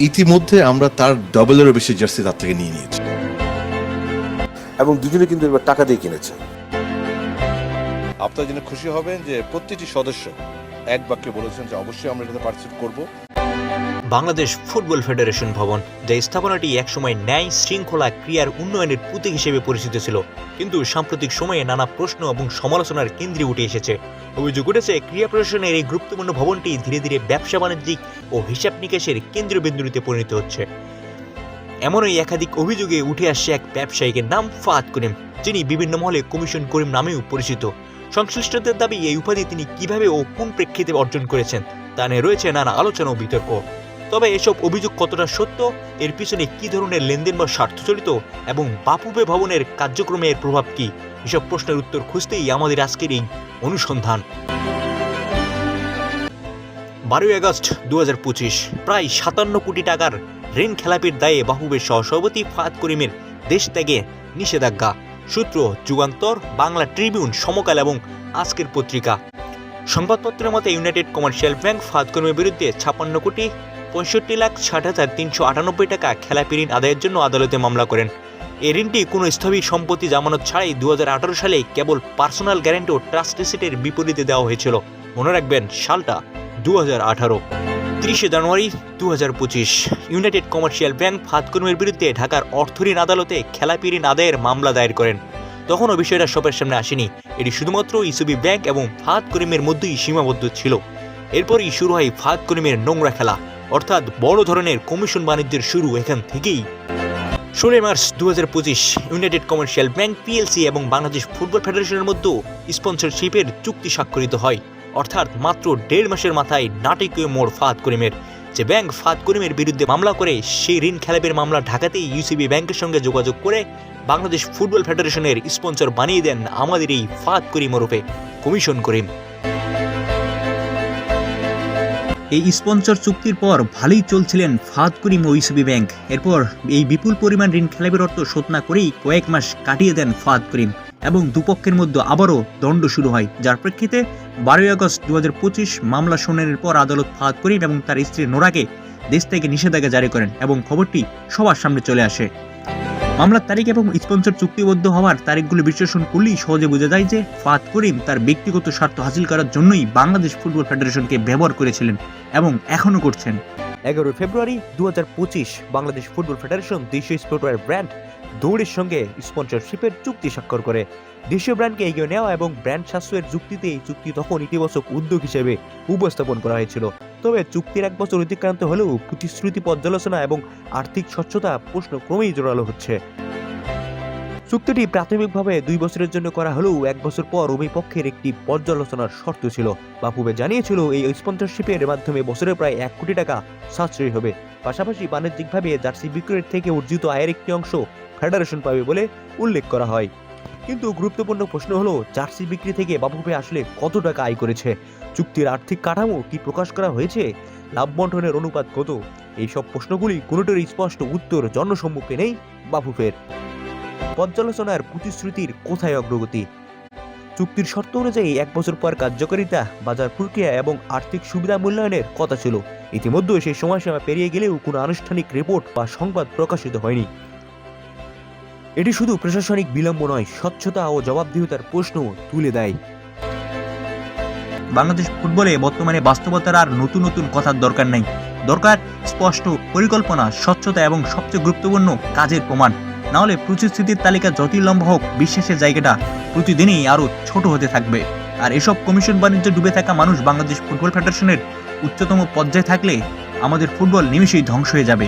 ইতিমধ্যে আমরা তার ডবলেরও বেশি জার্সি তার থেকে নিয়ে নিয়েছি এবং দুজনে কিন্তু এবার টাকা দিয়ে কিনেছে। আপনারা জেনে খুশি হবেন যে প্রতিটি সদস্য এক বাক্যে বলেছেন যে অবশ্যই আমরা এটাতে পার্টিসিপেট করব। বাংলাদেশ ফুটবল ফেডারেশন ভবন, যে স্থাপনাটি একসময় ন্যায় শৃঙ্খলা ক্রীড়ার উন্নয়নের প্রতীক হিসেবে পরিচিত ছিল, কিন্তু সাম্প্রতিক সময়ে নানা প্রশ্ন এবং সমালোচনার কেন্দ্রে উঠে এসেছে। অভিযোগ উঠেছে ক্রীড়া প্রশাসনের এই গুরুত্বপূর্ণ ভবনটি ধীরে ধীরে ব্যবসা বাণিজ্যিক ও হিসাব নিকাশের কেন্দ্রীয় বিন্দুতে পরিণত হচ্ছে। এমনই একাধিক অভিযোগে উঠে আসছে এক ব্যবসায়ীকের নাম ফাহাদ করিম, যিনি বিভিন্ন মহলে কমিশন করিম নামেও পরিচিত। সংশ্লিষ্টদের দাবি এই উপাধি তিনি কিভাবে ও কোন প্রেক্ষিতে অর্জন করেছেন তা নিয়ে রয়েছে নানা আলোচনা ও বিতর্ক। তবে এসব অভিযোগ কতটা সত্য, এর পিছনে কি ধরনের লেনদেন বা স্বার্থজড়িত এবং বাফুফে ভবনের কার্যক্রমের প্রভাব কি, এসব প্রশ্নের উত্তর খুঁজতেই আমাদের আজকের এই অনুসন্ধান। 12 আগস্ট 2025, প্রায় 57 কোটি টাকার ঋণ খেলাপির দায়ে বাফুফের সহসভাপতি ফাহাদ করিমের দেশ ত্যাগে নিষেধাজ্ঞা। সূত্র যুগান্তর, বাংলা ট্রিবিউন, সমকাল এবং আজকের পত্রিকা। সংবাদপত্রের মতে ইউনাইটেড কমার্শিয়াল ব্যাংক ফাহাদ করিমের বিরুদ্ধে 56,65,398 টাকা খেলাপি ঋণ আদায়ের জন্য আদালতে মামলা করেন। এই ঋণটি কোনো স্থবির সম্পত্তি জামানত ছাড়াই 2018 সালে কেবল পার্সোনাল গ্যারান্টি ও ট্রাস্ট রিসিটের বিপরীতে দেওয়া হয়েছিল। মনে রাখবেন সালটা 2018। 30 জানুয়ারি 2025, ইউনাইটেড কমার্শিয়াল ব্যাংক ফাহাদ করিমের বিরুদ্ধে ঢাকার অর্থঋণ আদালতে খেলাপি ঋণ আদায়ের মামলা দায়ের করেন। তখনও বিষয়টা সবার সামনে আসেনি, এটি শুধুমাত্র ইসুবি ব্যাংক এবং ফাহাদ করিমের মধ্যেই সীমাবদ্ধ ছিল। এরপরই শুরু হয় ফাহাদ করিমের নোংরা খেলা, অর্থাৎ বড় ধরনের কমিশন বাণিজ্যের শুরু এখান থেকেই। 16 March 2025, United commercial bank PLC এবং বাংলাদেশ ফুটবল ফেডারেশনের মধ্যে স্পন্সরশিপের চুক্তি স্বাক্ষরিত হয়। অর্থাৎ মাত্র 1.5 মাসের মাথায় নাটকীয় মোড় ফাহাদ করিমের। যে ব্যাংক ফাহাদ করিমের বিরুদ্ধে মামলা করে, সেই ঋণ খেলাপির মামলা ঢাকাতেই ইউসিবি ব্যাংকের সঙ্গে যোগাযোগ করে বাংলাদেশ ফুটবল ফেডারেশনের স্পন্সর বানিয়ে দেন আমাদের এই ফাহাদ করিম ওরফে কমিশন করিম। এই স্পন্সর চুক্তির পর ভালোই চলছিলেন ফাহাদ করিম ও ইসিবি ব্যাংক। এরপর এই বিপুল পরিমাণ ঋণ খেলাপির অর্থ শোধ না করেই কয়েক মাস কাটিয়ে দেন ফাহাদ করিম এবং দুপক্ষের মধ্যে আবারও দ্বন্দ্ব শুরু হয়, যার প্রেক্ষিতে 12 আগস্ট 2025 মামলা শুনানির পর আদালত ফাহাদ করিম এবং তার স্ত্রী নোরাকে দেশ থেকে নিষেধাজ্ঞা জারি করেন এবং খবরটি সবার সামনে চলে আসে। মামলার তারিখ এবং স্পন্সর চুক্তিবদ্ধ হওয়ার তারিখগুলো বিশ্লেষণ করলেই সহজে বোঝা যায় যে ফাহাদ করিম তার ব্যক্তিগত স্বার্থ হাসিল করার জন্যই বাংলাদেশ ফুটবল ফেডারেশনকে ব্যবহার করেছিলেন এবং এখনও করছেন। 11 ফেব্রুয়ারি 2025, বাংলাদেশ ফুটবল ফেডারেশন দেশীয় স্পোর্টওয়্যার ব্র্যান্ড দৌড়ের সঙ্গে স্পন্সরশিপের চুক্তি স্বাক্ষর করে। দেশীয় ব্র্যান্ডকে এগিয়ে নেওয়া এবং ব্র্যান্ড সাশ্রয়ের যুক্তিতে এই চুক্তি তখন ইতিবাচক উদ্যোগ হিসেবে উপস্থাপন করা হয়েছিল। তবে চুক্তির 1 বছর অতিক্রান্ত হলেও প্রতিশ্রুতি পর্যালোচনা এবং আর্থিক স্বচ্ছতা প্রশ্ন ক্রমেই জোরালো হচ্ছে। চুক্তিটি প্রাথমিকভাবে 2 বছরের জন্য করা হলেও 1 বছর পর উভয় পক্ষের একটি পর্যালোচনার শর্ত ছিল। বাফুফে জানিয়েছিল এই স্পন্সরশিপের মাধ্যমে বছরে প্রায় 1 কোটি টাকা সাশ্রয়ী হবে। পাশাপাশি বাণিজ্যিকভাবে জার্সি বিক্রয়ের থেকে অর্জিত আয়ের একটি অংশ ফেডারেশন পাবে বলে উল্লেখ করা হয়। কিন্তু গুরুত্বপূর্ণ প্রশ্ন হলো, জার্সি বিক্রি থেকে বাফুফে আসলে কত টাকা আয় করেছে? চুক্তির আর্থিক কাঠামো কি প্রকাশ করা হয়েছে? লাভ বন্টনের অনুপাত কত? এইসব প্রশ্নগুলি কোনোটির স্পষ্ট উত্তর জনসম্মুখে নেই বাফুফের। পর্যালোচনার প্রতিশ্রুতির কোথায় অগ্রগতি? চুক্তির শর্ত অনুযায়ী 1 বছর পর কার্যকারিতা, বাজার প্রক্রিয়া এবং আর্থিক সুবিধা মূল্যায়নের কথা ছিল। ইতিমধ্যে সেই সময়সীমা পেরিয়ে গেলেও কোনো আনুষ্ঠানিক রিপোর্ট বা সংবাদ প্রকাশিত হয়নি। এটি শুধু প্রশাসনিক বিলম্ব নয়, স্বচ্ছতা ও জবাবদিহিতার প্রশ্ন তুলে দেয়। বাংলাদেশ ফুটবলে বর্তমানে বাস্তবতার আর নতুন নতুন কথার দরকার নেই, দরকার স্পষ্ট পরিকল্পনা, স্বচ্ছতা এবং সবচেয়ে গুরুত্বপূর্ণ কাজের প্রমাণ। না হলে প্রতিশ্রুতির তালিকা যতই লম্বা হোক, বিশ্বাসের জায়গাটা প্রতিদিনই আরও ছোট হতে থাকবে। আর এসব কমিশন বাণিজ্য ডুবে থাকা মানুষ বাংলাদেশ ফুটবল ফেডারেশনের উচ্চতম পর্যায়ে থাকলে আমাদের ফুটবল নিমেষেই ধ্বংস হয়ে যাবে।